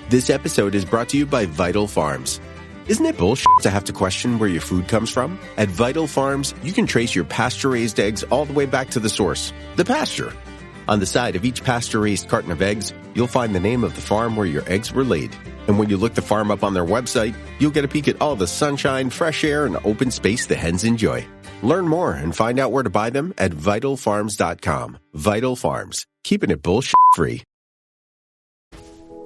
This episode is brought to you by Vital Farms. Isn't it bullshit to have to question where your food comes from? At Vital Farms, you can trace your pasture-raised eggs all the way back to the source, the pasture. On the side of each pasture-raised carton of eggs, you'll find the name of the farm where your eggs were laid. And when you look the farm up on their website, you'll get a peek at all the sunshine, fresh air, and open space the hens enjoy. Learn more and find out where to buy them at vitalfarms.com. Vital Farms, keeping it bullshit-free.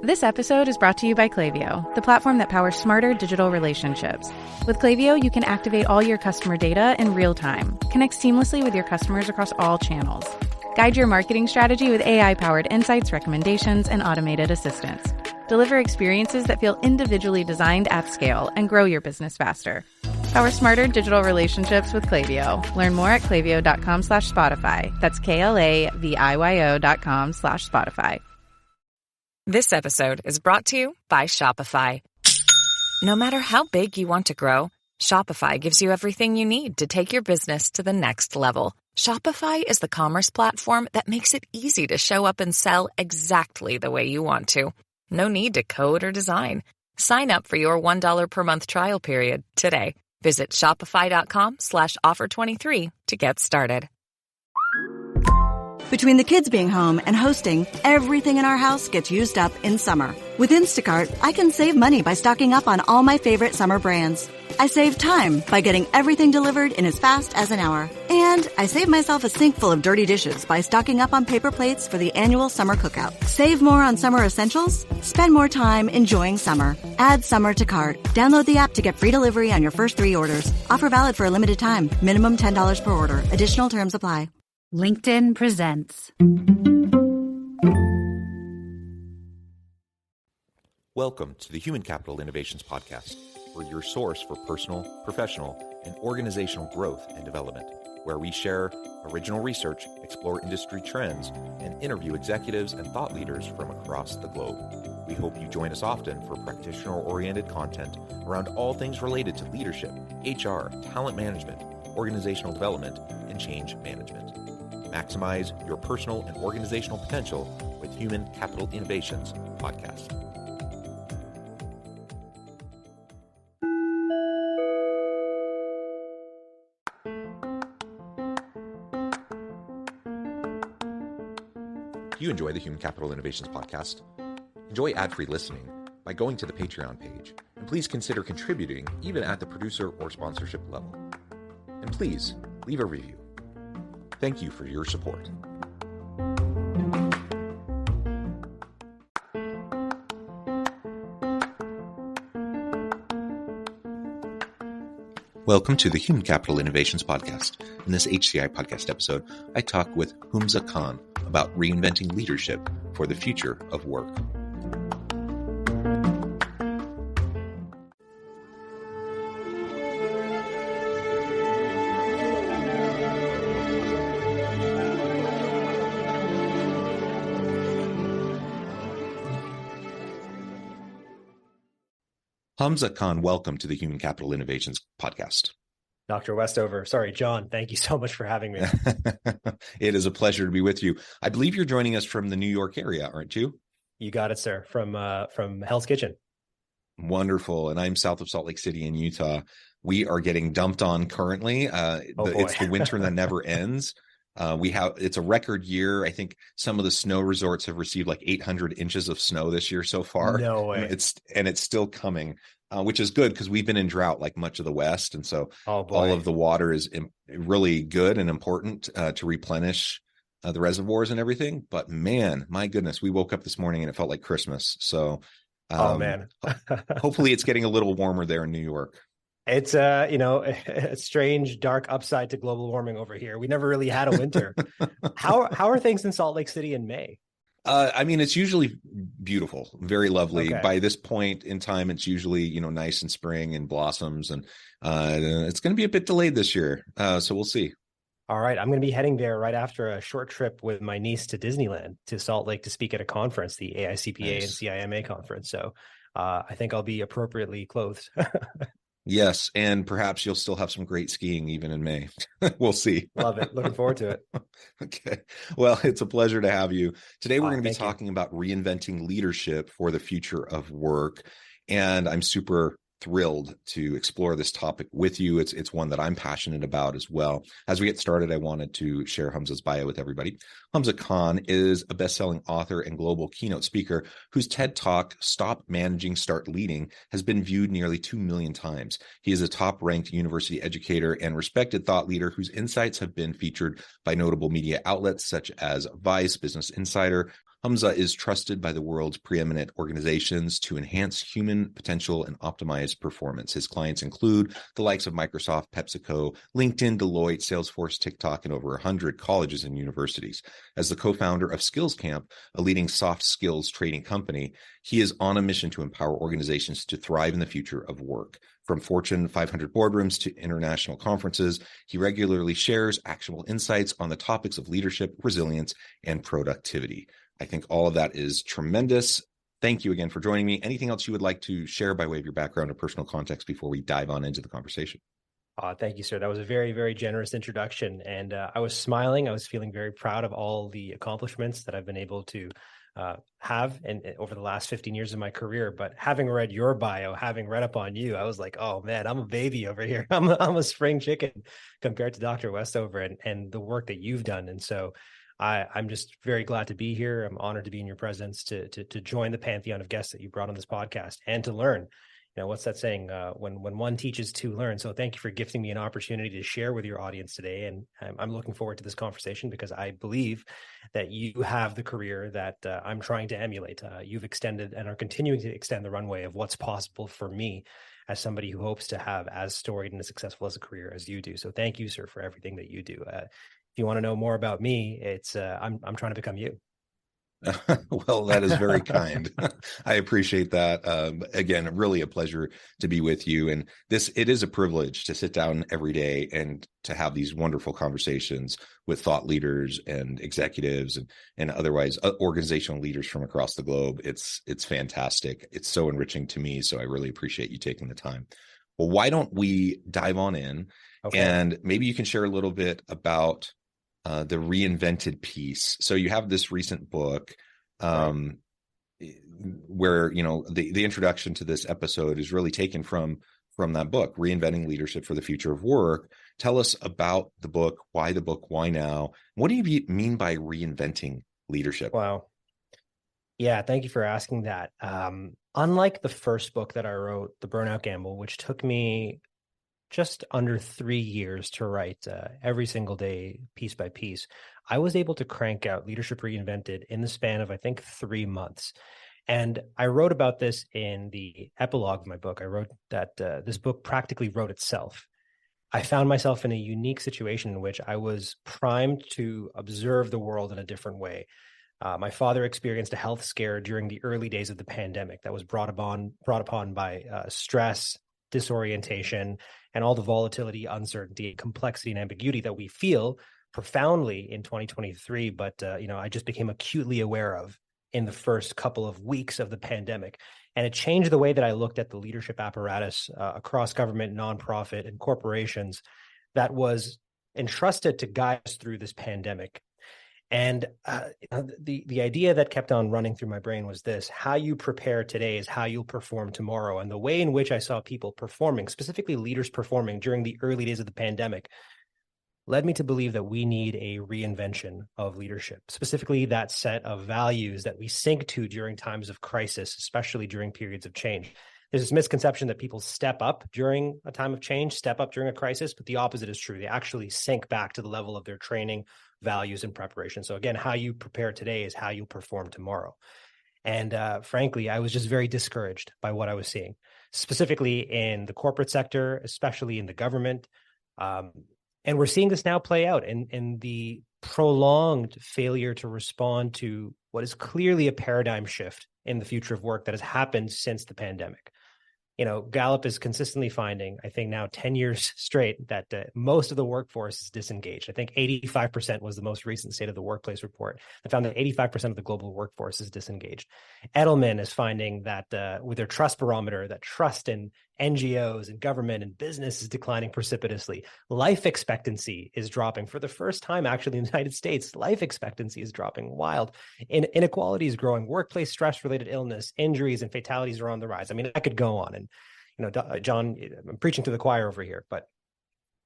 This episode is brought to you by Klaviyo, the platform that powers smarter digital relationships. With Klaviyo, you can activate all your customer data in real time, connect seamlessly with your customers across all channels, guide your marketing strategy with AI-powered insights, recommendations, and automated assistance, deliver experiences that feel individually designed at scale, and grow your business faster. Power smarter digital relationships with Klaviyo. Learn more at klaviyo.com/Spotify. That's KLAVIYO.com/Spotify. This episode is brought to you by Shopify. No matter how big you want to grow, Shopify gives you everything you need to take your business to the next level. Shopify is the commerce platform that makes it easy to show up and sell exactly the way you want to. No need to code or design. Sign up for your $1 per month trial period today. Visit shopify.com/offer23 to get started. Between the kids being home and hosting, everything in our house gets used up in summer. With Instacart, I can save money by stocking up on all my favorite summer brands. I save time by getting everything delivered in as fast as an hour. And I save myself a sink full of dirty dishes by stocking up on paper plates for the annual summer cookout. Save more on summer essentials? Spend more time enjoying summer. Add summer to cart. Download the app to get free delivery on your first 3 orders. Offer valid for a limited time. Minimum $10 per order. Additional terms apply. LinkedIn presents. Welcome to the Human Capital Innovations Podcast. We're your source for personal, professional, and organizational growth and development, where we share original research, explore industry trends, and interview executives and thought leaders from across the globe. We hope you join us often for practitioner-oriented content around all things related to leadership, HR, talent management, organizational development, and change management. Maximize your personal and organizational potential with Human Capital Innovations Podcast. If you enjoy the Human Capital Innovations Podcast, enjoy ad-free listening by going to the Patreon page, and please consider contributing even at the producer or sponsorship level. And please leave a review. Thank you for your support. Welcome to the Human Capital Innovations Podcast. In this HCI podcast episode, I talk with Hamza Khan about reinventing leadership for the future of work. Hamza Khan, welcome to the Human Capital Innovations Podcast. Dr. Westover. Sorry, John. Thank you so much for having me. It is a pleasure to be with you. I believe you're joining us from the New York area, aren't you? You got it, sir. From Hell's Kitchen. Wonderful. And I'm south of Salt Lake City in Utah. We are getting dumped on currently. It's the winter that never ends. It's a record year. I think some of the snow resorts have received like 800 inches of snow this year so far. No way. It's still coming, which is good because we've been in drought like much of the West. And so all of the water is really good and important to replenish the reservoirs and everything. But man, my goodness, we woke up this morning and it felt like Christmas. So hopefully it's getting a little warmer there in New York. It's a strange, dark upside to global warming over here. We never really had a winter. How are things in Salt Lake City in May? It's usually beautiful, very lovely. Okay. By this point in time, it's usually, nice and spring and blossoms, and it's going to be a bit delayed this year. So we'll see. All right. I'm going to be heading there right after a short trip with my niece to Disneyland, to Salt Lake, to speak at a conference, the AICPA and CIMA conference. So I think I'll be appropriately clothed. Yes, and perhaps you'll still have some great skiing even in May. We'll see. Love it. Looking forward to it. Okay. Well, it's a pleasure to have you. Today, we're going to be Thank you. talking about reinventing leadership for the future of work. And I'm super thrilled to explore this topic with you. It's one that I'm passionate about as well. As we get started, I wanted to share Hamza's bio with everybody. Hamza Khan is a best-selling author and global keynote speaker whose TED Talk, Stop Managing, Start Leading, has been viewed nearly 2 million times. He is a top-ranked university educator and respected thought leader whose insights have been featured by notable media outlets such as Vice, Business Insider. Hamza is trusted by the world's preeminent organizations to enhance human potential and optimize performance. His clients include the likes of Microsoft, PepsiCo, LinkedIn, Deloitte, Salesforce, TikTok, and over 100 colleges and universities. As the co-founder of Skills Camp, a leading soft skills training company, he is on a mission to empower organizations to thrive in the future of work. From Fortune 500 boardrooms to international conferences, he regularly shares actionable insights on the topics of leadership, resilience, and productivity. I think all of that is tremendous. Thank you again for joining me. Anything else you would like to share by way of your background or personal context before we dive on into the conversation? Thank you, sir. That was a very, very generous introduction. And I was smiling. I was feeling very proud of all the accomplishments that I've been able to have over the last 15 years of my career. But having read your bio, having read up on you, I was like, oh man, I'm a baby over here. I'm a spring chicken compared to Dr. Westover and the work that you've done. And so I'm just very glad to be here. I'm honored to be in your presence to join the pantheon of guests that you brought on this podcast and to learn. You know, what's that saying? When one teaches, two learn. So thank you for gifting me an opportunity to share with your audience today. And I'm looking forward to this conversation because I believe that you have the career that I'm trying to emulate. You've extended and are continuing to extend the runway of what's possible for me as somebody who hopes to have as storied and as successful as a career as you do. So thank you, sir, for everything that you do. If you want to know more about me, it's I'm trying to become you. Well, that is very kind. I appreciate that. Again, really a pleasure to be with you. And it is a privilege to sit down every day and to have these wonderful conversations with thought leaders and executives and otherwise organizational leaders from across the globe. It's fantastic. It's so enriching to me. So I really appreciate you taking the time. Well, why don't we dive on in? Okay. And maybe you can share a little bit about the reinvented piece. So you have this recent book right, where, you know, the introduction to this episode is really taken from that book, Reinventing Leadership for the Future of Work. Tell us about the book, why now? What do you mean by reinventing leadership? Wow. Yeah, thank you for asking that. Unlike the first book that I wrote, The Burnout Gamble, which took me just under 3 years to write every single day, piece by piece, I was able to crank out Leadership Reinvented in the span of, I think, 3 months. And I wrote about this in the epilogue of my book. I wrote that this book practically wrote itself. I found myself in a unique situation in which I was primed to observe the world in a different way. My father experienced a health scare during the early days of the pandemic that was brought upon by stress, disorientation, and all the volatility, uncertainty, complexity, and ambiguity that we feel profoundly in 2023. But, I just became acutely aware of in the first couple of weeks of the pandemic. And it changed the way that I looked at the leadership apparatus across government, nonprofit, and corporations that was entrusted to guide us through this pandemic. And the idea that kept on running through my brain was this: how you prepare today is how you'll perform tomorrow. And the way in which I saw people performing, specifically leaders performing during the early days of the pandemic, led me to believe that we need a reinvention of leadership, specifically that set of values that we sync to during times of crisis, especially during periods of change. There's this misconception that people step up during a time of change, step up during a crisis, but the opposite is true. They actually sink back to the level of their training, values, and preparation. So again, how you prepare today is how you'll perform tomorrow. And frankly, I was just very discouraged by what I was seeing, specifically in the corporate sector, especially in the government. And we're seeing this now play out in the prolonged failure to respond to what is clearly a paradigm shift in the future of work that has happened since the pandemic. Gallup is consistently finding, I think now 10 years straight, that most of the workforce is disengaged. I think 85% was the most recent State of the Workplace report that found that 85% of the global workforce is disengaged. Edelman is finding that with their trust barometer, that trust in NGOs and government and business is declining precipitously. Life expectancy is dropping for the first time, actually, in the United States. Life expectancy is dropping wild. Inequality is growing. Workplace stress-related illness, injuries, and fatalities are on the rise. I mean, I could go on. And, John, I'm preaching to the choir over here, but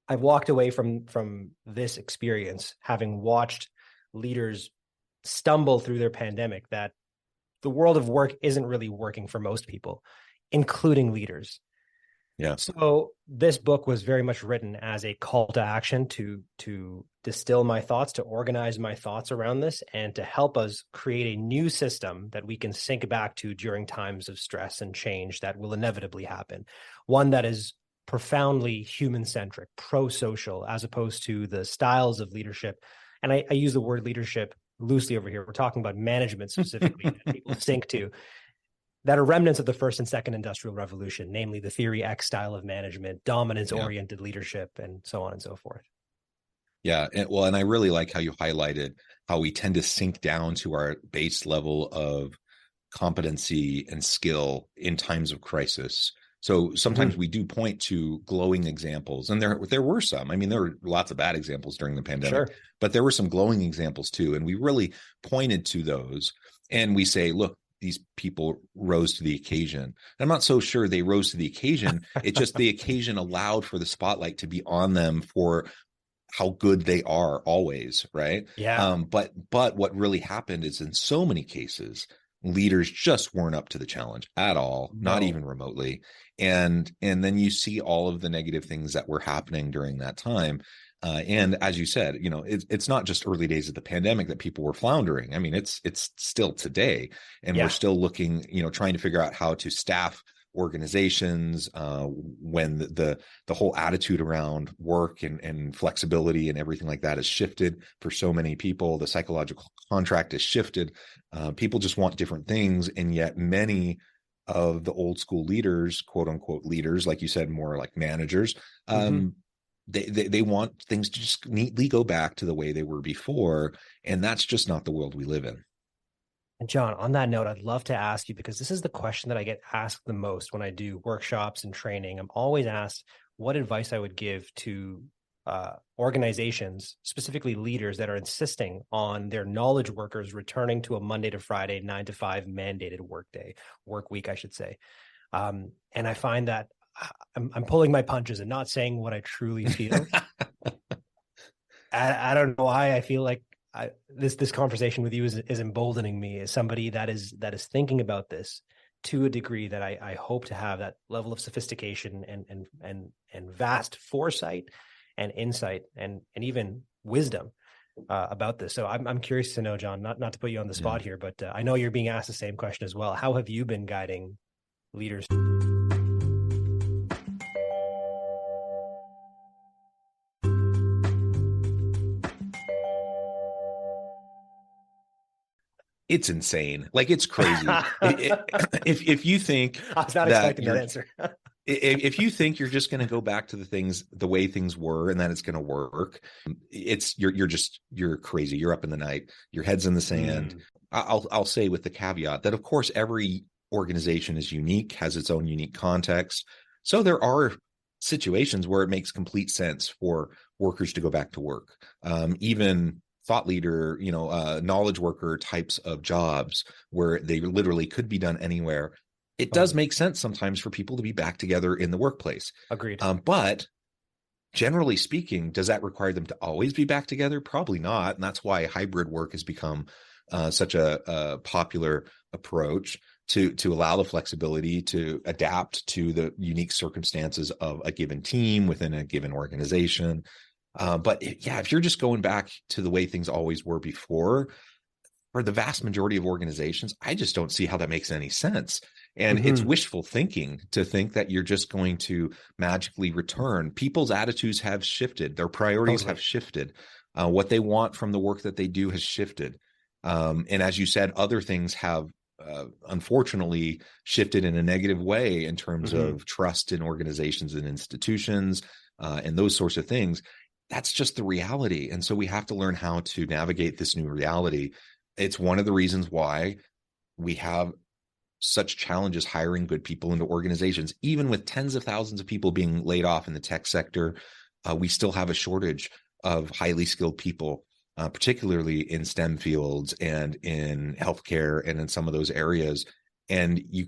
I've walked away from this experience having watched leaders stumble through their pandemic, that the world of work isn't really working for most people, including leaders. Yeah. So this book was very much written as a call to action to distill my thoughts, to organize my thoughts around this, and to help us create a new system that we can sync back to during times of stress and change that will inevitably happen. One that is profoundly human-centric, pro-social, as opposed to the styles of leadership. And I use the word leadership loosely over here. We're talking about management specifically that people sync to, that are remnants of the first and second industrial revolution, namely the Theory X style of management, dominance-oriented leadership, and so on and so forth. Yeah. And I really like how you highlighted how we tend to sink down to our base level of competency and skill in times of crisis. So sometimes we do point to glowing examples, and there were some. I mean, there were lots of bad examples during the pandemic, but there were some glowing examples too. And we really pointed to those, and we say, look, these people rose to the occasion. I'm not so sure they rose to the occasion. It's just the occasion allowed for the spotlight to be on them for how good they are always, right? Yeah. But what really happened is, in so many cases, leaders just weren't up to the challenge at all, not even remotely. And then you see all of the negative things that were happening during that time. And as you said, it's not just early days of the pandemic that people were floundering. I mean, it's still today, and we're still looking, trying to figure out how to staff organizations when the whole attitude around work and flexibility and everything like that has shifted for so many people. The psychological contract has shifted. People just want different things, and yet many of the old school leaders, quote unquote leaders, like you said, more like managers, they want things to just neatly go back to the way they were before, and that's just not the world we live in. And John, on that note, I'd love to ask you, because this is the question that I get asked the most when I do workshops and training. I'm always asked what advice I would give to organizations, specifically leaders that are insisting on their knowledge workers returning to a Monday to Friday, 9 to 5 mandated work week, I should say. And I find that I'm pulling my punches and not saying what I truly feel. I don't know why I feel like this conversation with you is emboldening me as somebody that is thinking about this to a degree that I hope to have that level of sophistication and vast foresight and insight and even wisdom about this. So I'm curious to know, John, not to put you on the spot here, but I know you're being asked the same question as well. How have you been guiding leaders? It's insane. Like, it's crazy. If you think I was not expecting that answer. If you think you're just going to go back to the way things were and that it's going to work, you're crazy. You're up in the night. Your head's in the sand. I'll say, with the caveat that, of course, every organization is unique, has its own unique context. So there are situations where it makes complete sense for workers to go back to work. Even thought leader, knowledge worker types of jobs where they literally could be done anywhere. It does make sense sometimes for people to be back together in the workplace. Agreed. But generally speaking, does that require them to always be back together? Probably not. And that's why hybrid work has become such a popular approach to allow the flexibility to adapt to the unique circumstances of a given team within a given organization. But if you're just going back to the way things always were before, for the vast majority of organizations, I just don't see how that makes any sense. And it's wishful thinking to think that you're just going to magically return. People's attitudes have shifted. Their priorities have shifted. What they want from the work that they do has shifted. And as you said, other things have unfortunately shifted in a negative way in terms of trust in organizations and institutions and those sorts of things. That's just the reality. And so we have to learn how to navigate this new reality. It's one of the reasons why we have such challenges hiring good people into organizations. Even with tens of thousands of people being laid off in the tech sector, we still have a shortage of highly skilled people, particularly in STEM fields and in healthcare and in some of those areas. And you,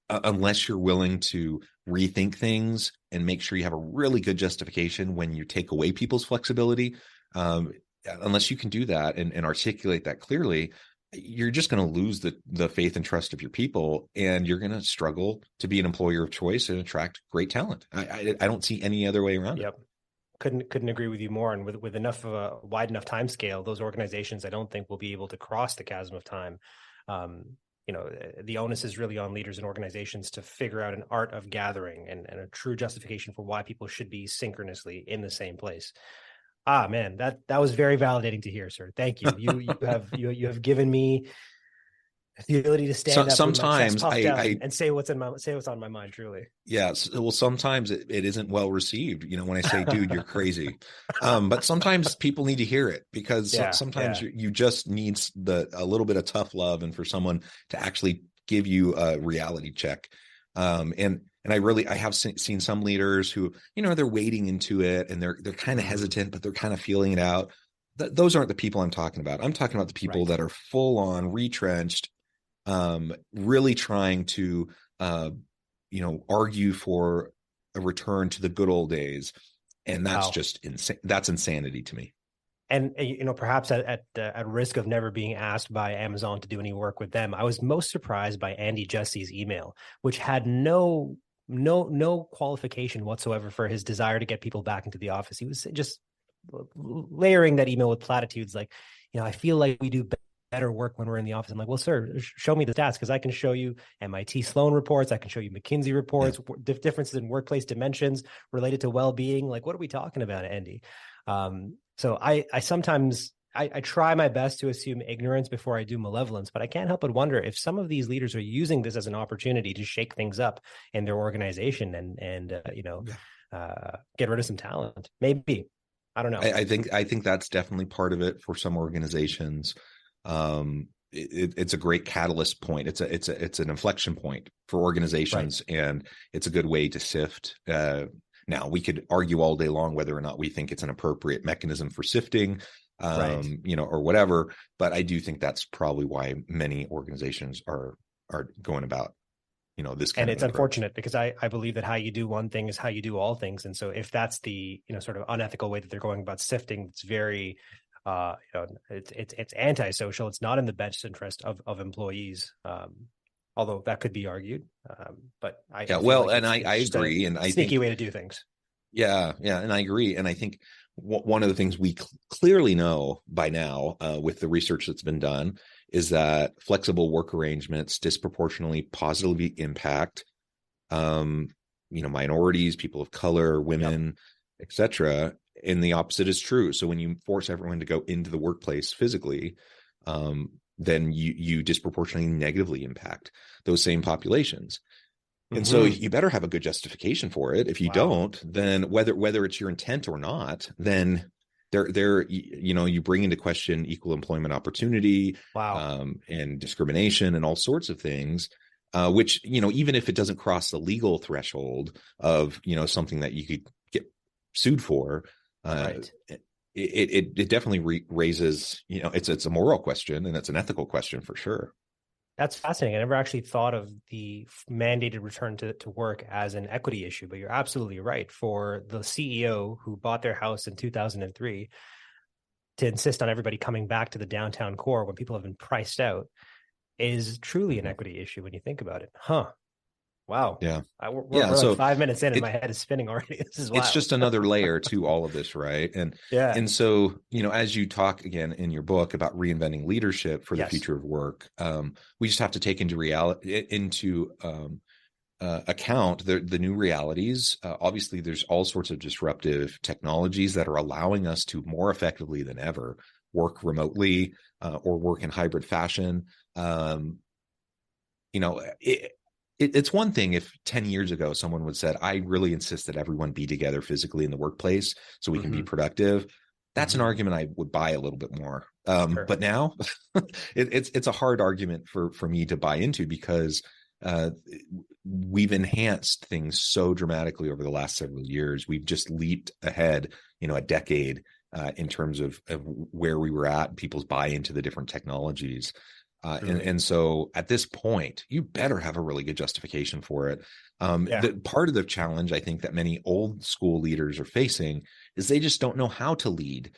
unless you're willing to rethink things and make sure you have a really good justification when you take away people's flexibility, unless you can do that and articulate that clearly, you're just going to lose the faith and trust of your people, and you're going to struggle to be an employer of choice and attract great talent. I don't see any other way around it. Couldn't agree with you more. And with enough of a wide enough time scale, those organizations, I don't think will be able to cross the chasm of time. The onus is really on leaders and organizations to figure out an art of gathering and a true justification for why people should be synchronously in the same place. Man, that was very validating to hear, sir. Thank you. You have given me the ability to stand up sometimes with my chest puffed out and say what's on my mind. Truly. Yeah. Well, sometimes it isn't well received. When I say, dude, you're crazy. But sometimes people need to hear it, because sometimes you just need a little bit of tough love, and for someone to actually give you a reality check. And I have seen some leaders who, they're wading into it and they're kind of hesitant, but they're kind of feeling it out. Those aren't the people I'm talking about. I'm talking about the people that are full on retrenched, really trying to, argue for a return to the good old days. And that's just insane. That's insanity to me. And, perhaps at risk of never being asked by Amazon to do any work with them, I was most surprised by Andy Jesse's email, which had no qualification whatsoever for his desire to get people back into the office. He was just layering that email with platitudes like, I feel like we do better work when we're in the office. I'm like, well, sir, show me the stats, because I can show you MIT Sloan reports. I can show you McKinsey reports, differences in workplace dimensions related to well-being. Like, what are we talking about, Andy? So I sometimes try my best to assume ignorance before I do malevolence, but I can't help but wonder if some of these leaders are using this as an opportunity to shake things up in their organization and get rid of some talent. Maybe. I don't know. I think that's definitely part of it for some organizations. It's a great catalyst point. It's an inflection point for organizations, and it's a good way to sift. Now, we could argue all day long whether or not we think it's an appropriate mechanism for sifting, or whatever. But I do think that's probably why many organizations are going about, this kind of. And it's unfortunate, because I believe that how you do one thing is how you do all things. And so if that's the, sort of unethical way that they're going about sifting, it's very, it's antisocial. It's not in the best interest of employees. Although that could be argued, but I agree, and I think way to do things. Yeah, and I agree, and I think one of the things we clearly know by now, with the research that's been done, is that flexible work arrangements disproportionately positively impact, minorities, people of color, women, etc. And the opposite is true. So when you force everyone to go into the workplace physically, then you disproportionately negatively impact those same populations. And so you better have a good justification for it. If you don't, then whether it's your intent or not, then you bring into question equal employment opportunity, and discrimination and all sorts of things, which, even if it doesn't cross the legal threshold of, something that you could get sued for, it definitely raises, it's a moral question, and it's an ethical question for sure. That's fascinating. I never actually thought of the mandated return to work as an equity issue, but you're absolutely right. For the CEO who bought their house in 2003 to insist on everybody coming back to the downtown core when people have been priced out is truly an equity issue when you think about it. Wow. Yeah. We're so like 5 minutes in and my head is spinning already. This is wild. It's just another layer to all of this, right? And so, as you talk again in your book about reinventing leadership for the future of work, we just have to take into account the new realities. Obviously, there's all sorts of disruptive technologies that are allowing us to more effectively than ever work remotely or work in hybrid fashion. It's one thing if 10 years ago someone would said, I really insist that everyone be together physically in the workplace so we can be productive. That's an argument I would buy a little bit more. But now it's a hard argument for me to buy into, because we've enhanced things so dramatically over the last several years. We've just leaped ahead, a decade in terms of where we were at, people's buy into the different technologies. And so at this point, you better have a really good justification for it. The part of the challenge I think that many old school leaders are facing is they just don't know how to lead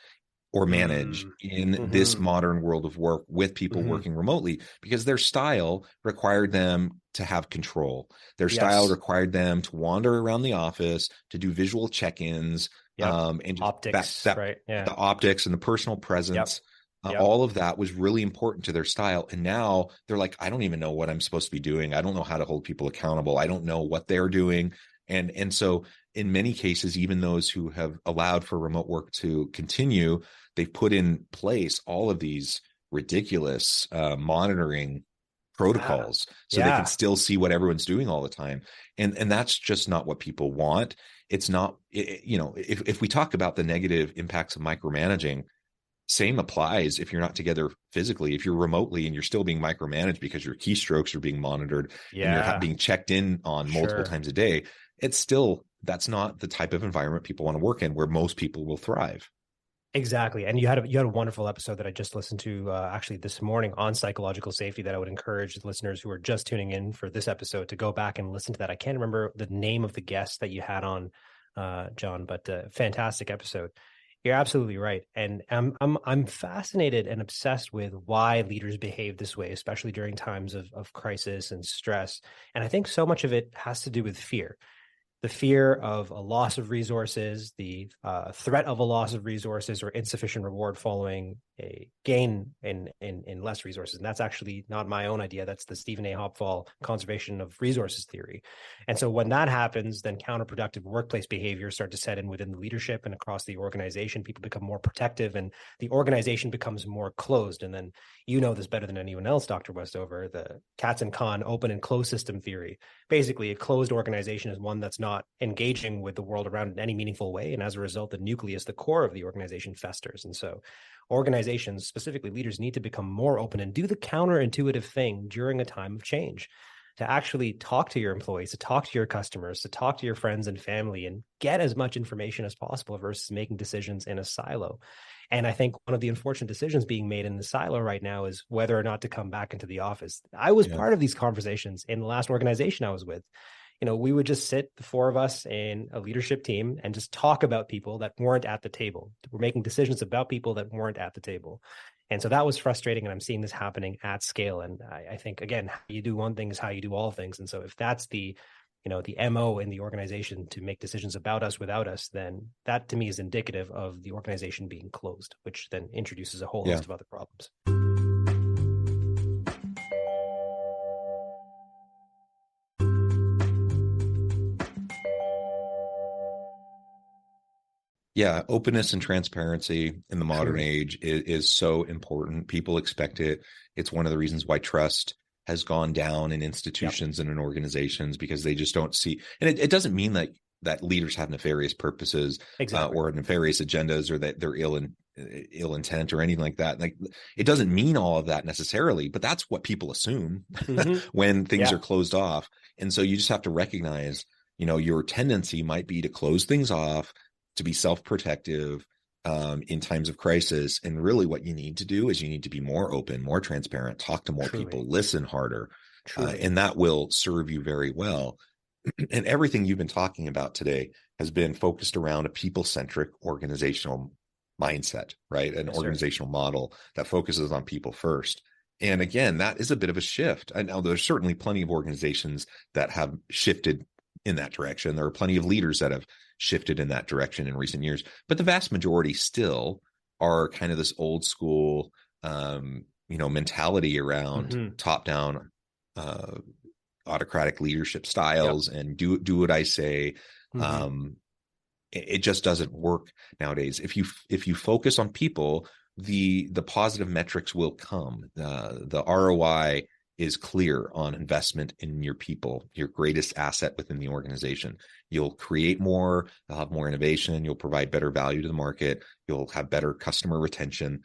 or manage in this modern world of work with people working remotely, because their style required them to have control. Their style required them to wander around the office, to do visual check-ins, and just optics, right? Yeah. The optics and the personal presence. All of that was really important to their style. And now they're like, I don't even know what I'm supposed to be doing. I don't know how to hold people accountable. I don't know what they're doing. And so in many cases, even those who have allowed for remote work to continue, they've put in place all of these ridiculous monitoring protocols so they can still see what everyone's doing all the time. And that's just not what people want. It's not, if we talk about the negative impacts of micromanaging, same applies if you're not together physically. If you're remotely and you're still being micromanaged because your keystrokes are being monitored and you're being checked in on multiple times a day, that's not the type of environment people want to work in, where most people will thrive. Exactly. And you had a wonderful episode that I just listened to actually this morning on psychological safety that I would encourage listeners who are just tuning in for this episode to go back and listen to that. I can't remember the name of the guest that you had on, John, but fantastic episode. You're absolutely right. And I'm fascinated and obsessed with why leaders behave this way, especially during times of crisis and stress. And I think so much of it has to do with fear. The fear of a loss of resources, the threat of a loss of resources or insufficient reward following a gain in less resources. And that's actually not my own idea. That's the Stephen A. Hopfall conservation of resources theory. And so when that happens, then counterproductive workplace behaviors start to set in within the leadership and across the organization. People become more protective and the organization becomes more closed. And then you know this better than anyone else, Dr. Westover, the Katz and Khan open and closed system theory. Basically, a closed organization is one that's not engaging with the world around in any meaningful way. And as a result, the nucleus, the core of the organization, festers. And so organizations, specifically leaders, need to become more open and do the counterintuitive thing during a time of change, to actually talk to your employees, to talk to your customers, to talk to your friends and family, and get as much information as possible versus making decisions in a silo. And I think one of the unfortunate decisions being made in the silo right now is whether or not to come back into the office. I was part of these conversations in the last organization I was with. We would just sit, the four of us in a leadership team, and just talk about people that weren't at the table. We're making decisions about people that weren't at the table. And so that was frustrating. And I'm seeing this happening at scale. And I think, again, how you do one thing is how you do all things. And so if that's the MO in the organization to make decisions about us without us, then that to me is indicative of the organization being closed, which then introduces a whole host of other problems. Yeah, openness and transparency in the modern age is so important. People expect it. It's one of the reasons why trust has gone down in institutions and in organizations, because they just don't see. And it doesn't mean that leaders have nefarious purposes or nefarious agendas, or that they're ill intent or anything like that. Like, it doesn't mean all of that necessarily, but that's what people assume when things are closed off. And so you just have to recognize, your tendency might be to close things off, to be self-protective in times of crisis. And really what you need to do is you need to be more open, more transparent, talk to more people, listen harder, and that will serve you very well. And everything you've been talking about today has been focused around a people-centric organizational mindset, right? An organizational model that focuses on people first. And again, that is a bit of a shift. I know there's certainly plenty of organizations that have shifted in that direction. There are plenty of leaders that have shifted in that direction in recent years, but the vast majority still are kind of this old school, mentality around top-down, autocratic leadership styles and do what I say. It just doesn't work nowadays. If you focus on people, the positive metrics will come. The ROI is clear on investment in your people, your greatest asset within the organization. You'll create more, you'll have more innovation, you'll provide better value to the market, you'll have better customer retention.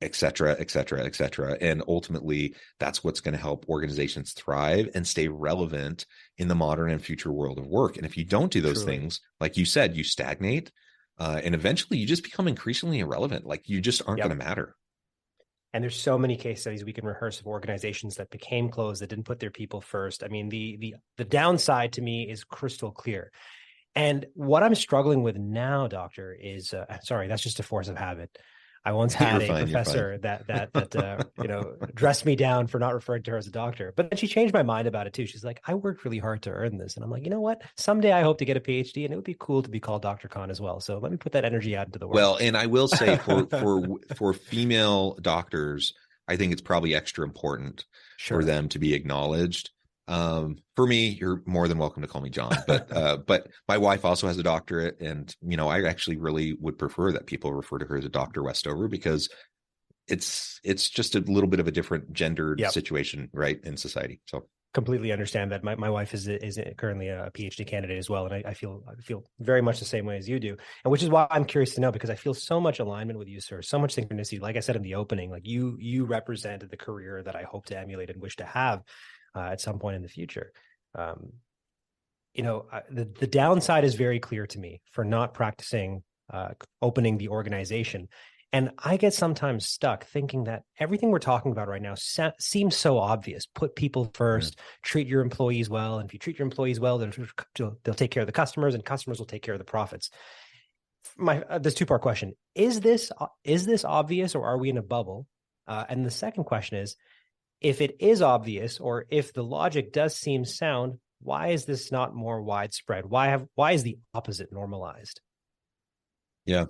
et cetera, et cetera, et cetera. And ultimately, that's what's going to help organizations thrive and stay relevant in the modern and future world of work. And if you don't do those Truly. things, like you said, you stagnate, and eventually you just become increasingly irrelevant. Like you just aren't Yep. going to matter. And there's so many case studies we can rehearse of organizations that became closed, that didn't put their people first. I mean, the downside to me is crystal clear. And what I'm struggling with now, doctor, is sorry, that's just a force of habit. I once had a professor that dressed me down for not referring to her as a doctor, but then she changed my mind about it too. She's like, I worked really hard to earn this. And I'm like, you know what? Someday I hope to get a PhD, and it would be cool to be called Dr. Khan as well. So let me put that energy out into the world. Well, and I will say for female doctors, I think it's probably extra important for them to be acknowledged. For me, you're more than welcome to call me John, but my wife also has a doctorate, and I actually really would prefer that people refer to her as a Dr. Westover, because it's just a little bit of a different gendered situation, right, in society. So completely understand that. My wife is currently a PhD candidate as well, and I feel very much the same way as you do, and which is why I'm curious to know, because I feel so much alignment with you, sir, so much synchronicity. Like I said in the opening, like you represented the career that I hope to emulate and wish to have at some point in the future. The downside is very clear to me for not practicing opening the organization. And I get sometimes stuck thinking that everything we're talking about right now seems so obvious. Put people first, treat your employees well. And if you treat your employees well, they'll take care of the customers, and customers will take care of the profits. This two-part question: Is this obvious, or are we in a bubble? And the second question is, if it is obvious, or if the logic does seem sound, why is this not more widespread? Why is the opposite normalized? Yeah,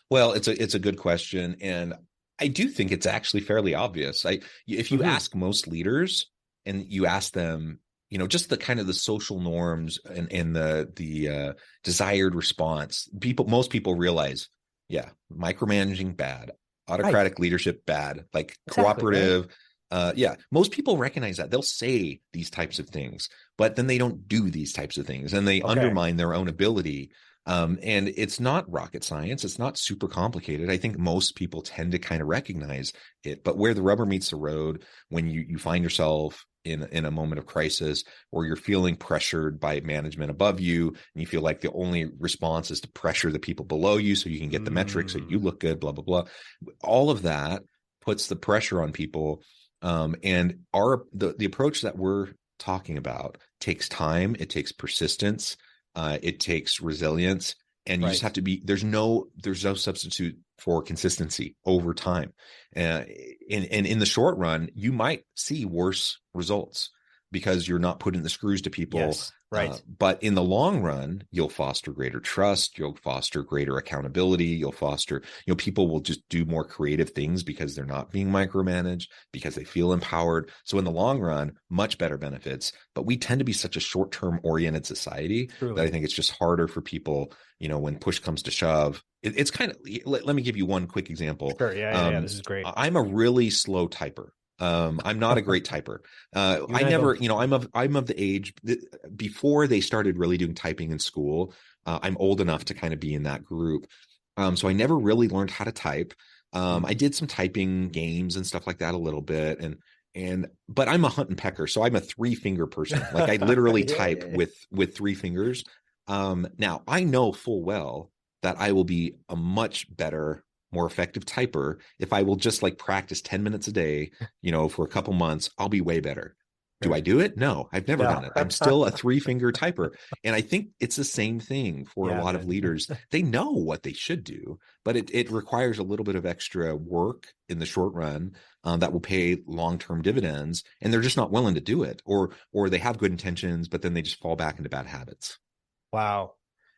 well, it's a good question, and I do think it's actually fairly obvious. If you ask most leaders and you ask them, just the kind of the social norms and the desired response, most people realize, yeah, micromanaging bad, autocratic leadership bad, like cooperative. Right. Most people recognize that. They'll say these types of things, but then they don't do these types of things, and they undermine their own ability. And it's not rocket science. It's not super complicated. I think most people tend to kind of recognize it, but where the rubber meets the road, when you find yourself in a moment of crisis, or you're feeling pressured by management above you, and you feel like the only response is to pressure the people below you so you can get the metrics, so you look good, blah, blah, blah. All of that puts the pressure on people. And the approach that we're talking about takes time. It takes persistence. It takes resilience, and you just have to be. There's no substitute for consistency over time. And in the short run, you might see worse results because you're not putting the screws to people. Yes, right. But in the long run, you'll foster greater trust. You'll foster greater accountability. You'll foster, people will just do more creative things because they're not being micromanaged, because they feel empowered. So in the long run, much better benefits. But we tend to be such a short-term oriented society that I think it's just harder for people, when push comes to shove. It's kind of, let me give you one quick example. Sure. Yeah. This is great. I'm a really slow typer. I'm not a great typer. I'm of the age before they started really doing typing in school. I'm old enough to kind of be in that group. So I never really learned how to type. I did some typing games and stuff like that a little bit. But I'm a hunt and pecker. So I'm a 3-finger person. Like I literally type with 3 fingers. Now I know full well that I will be a much better, more effective typer if I will just practice 10 minutes a day, for a couple months. I'll be way better. Do I do it? No, I've never done it. I'm still a 3-finger typer. And I think it's the same thing for a lot of leaders. They know what they should do, but it requires a little bit of extra work in the short run that will pay long-term dividends. And they're just not willing to do it, or they have good intentions, but then they just fall back into bad habits. Wow.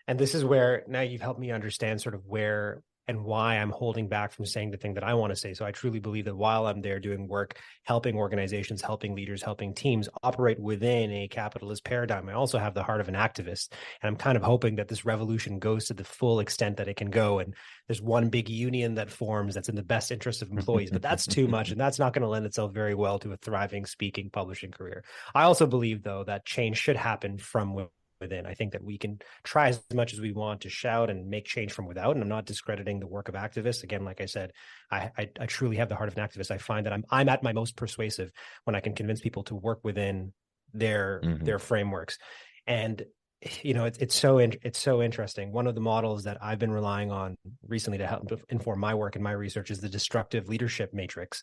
And this is where now you've helped me understand sort of where and why I'm holding back from saying the thing that I want to say. So I truly believe that while I'm there doing work, helping organizations, helping leaders, helping teams operate within a capitalist paradigm, I also have the heart of an activist. And I'm kind of hoping that this revolution goes to the full extent that it can go. And there's one big union that forms that's in the best interest of employees, but that's too much. And that's not going to lend itself very well to a thriving speaking, publishing career. I also believe, though, that change should happen from within. within. I think that we can try as much as we want to shout and make change from without. And I'm not discrediting the work of activists. Again, like I said, I truly have the heart of an activist. I find that I'm at my most persuasive when I can convince people to work within their frameworks. And it's so interesting. One of the models that I've been relying on recently to help inform my work and my research is the destructive leadership matrix,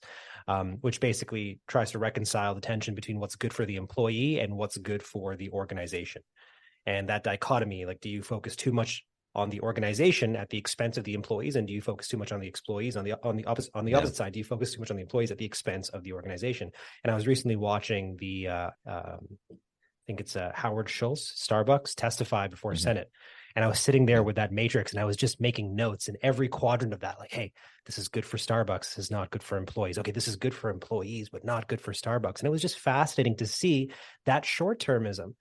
which basically tries to reconcile the tension between what's good for the employee and what's good for the organization. And that dichotomy, like, do you focus too much on the organization at the expense of the employees, and do you focus too much on the employees on the opposite side? Do you focus too much on the employees at the expense of the organization? And I was recently watching I think it's Howard Schultz, Starbucks, testify before Senate. And I was sitting there with that matrix, and I was just making notes in every quadrant of that. Like, hey, this is good for Starbucks. This is not good for employees. Okay, this is good for employees, but not good for Starbucks. And it was just fascinating to see that short-termism.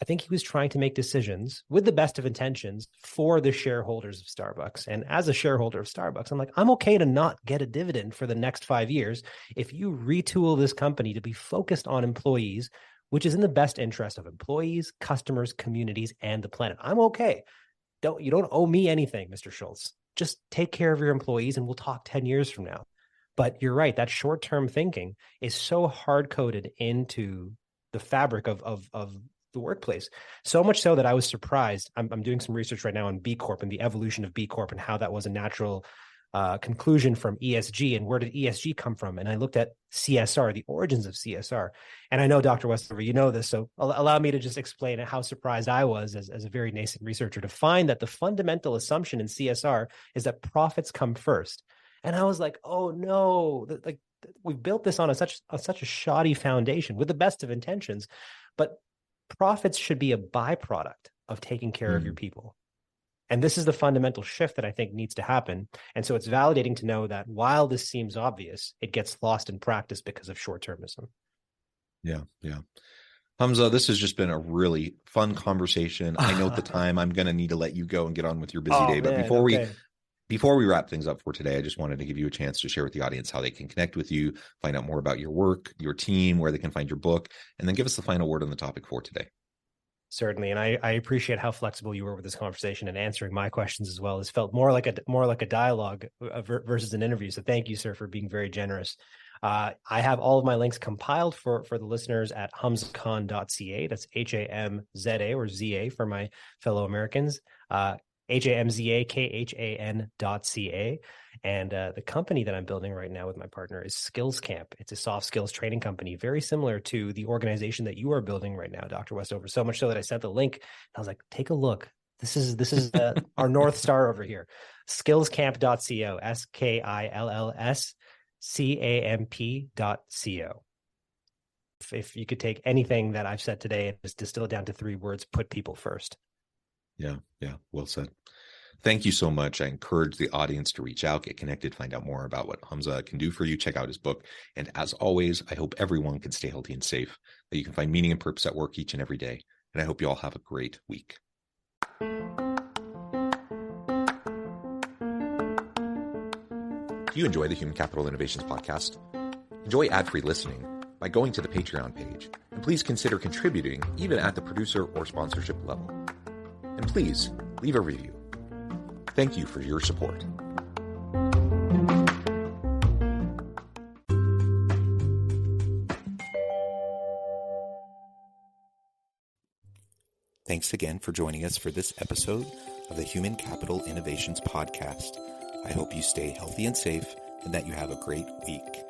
I think he was trying to make decisions with the best of intentions for the shareholders of Starbucks. And as a shareholder of Starbucks, I'm like, I'm okay to not get a dividend for the next 5 years if you retool this company to be focused on employees, which is in the best interest of employees, customers, communities, and the planet. I'm okay. You don't owe me anything, Mr. Schultz. Just take care of your employees and we'll talk 10 years from now. But you're right, that short-term thinking is so hard-coded into the fabric of the workplace. So much so that I was surprised. I'm doing some research right now on B Corp and the evolution of B Corp and how that was a natural conclusion from ESG, and where did ESG come from? And I looked at CSR, the origins of CSR. And I know, Dr. Westover, you know this, so allow me to just explain how surprised I was as a very nascent researcher to find that the fundamental assumption in CSR is that profits come first. And I was like, oh no, like we've built this on such a shoddy foundation with the best of intentions, but profits should be a byproduct of taking care of your people. And this is the fundamental shift that I think needs to happen. And so it's validating to know that while this seems obvious, it gets lost in practice because of short-termism. Yeah. Hamza, this has just been a really fun conversation. I know at the time I'm going to need to let you go and get on with your busy day. But before we wrap things up for today, I just wanted to give you a chance to share with the audience how they can connect with you, find out more about your work, your team, where they can find your book, and then give us the final word on the topic for today. Certainly. And I appreciate how flexible you were with this conversation and answering my questions as well. It's felt more like a dialogue versus an interview. So thank you, sir, for being very generous. I have all of my links compiled for the listeners at hamzakhan.ca. That's HAMZA or ZA for my fellow Americans. HAMZAKHAN.ca. And the company that I'm building right now with my partner is Skills Camp. It's a soft skills training company, very similar to the organization that you are building right now, Dr. Westover. So much so that I sent the link. I was like, take a look. This is our North Star over here. Skillscamp.co, SKILLSCAMP.co. If you could take anything that I've said today and just distill it down to 3 words, put people first. Yeah. Well said. Thank you so much. I encourage the audience to reach out, get connected, find out more about what Hamza can do for you. Check out his book. And as always, I hope everyone can stay healthy and safe, that you can find meaning and purpose at work each and every day. And I hope you all have a great week. Do you enjoy the Human Capital Innovations podcast? Enjoy ad-free listening by going to the Patreon page. And please consider contributing even at the producer or sponsorship level. And please leave a review. Thank you for your support. Thanks again for joining us for this episode of the Human Capital Innovations podcast. I hope you stay healthy and safe and that you have a great week.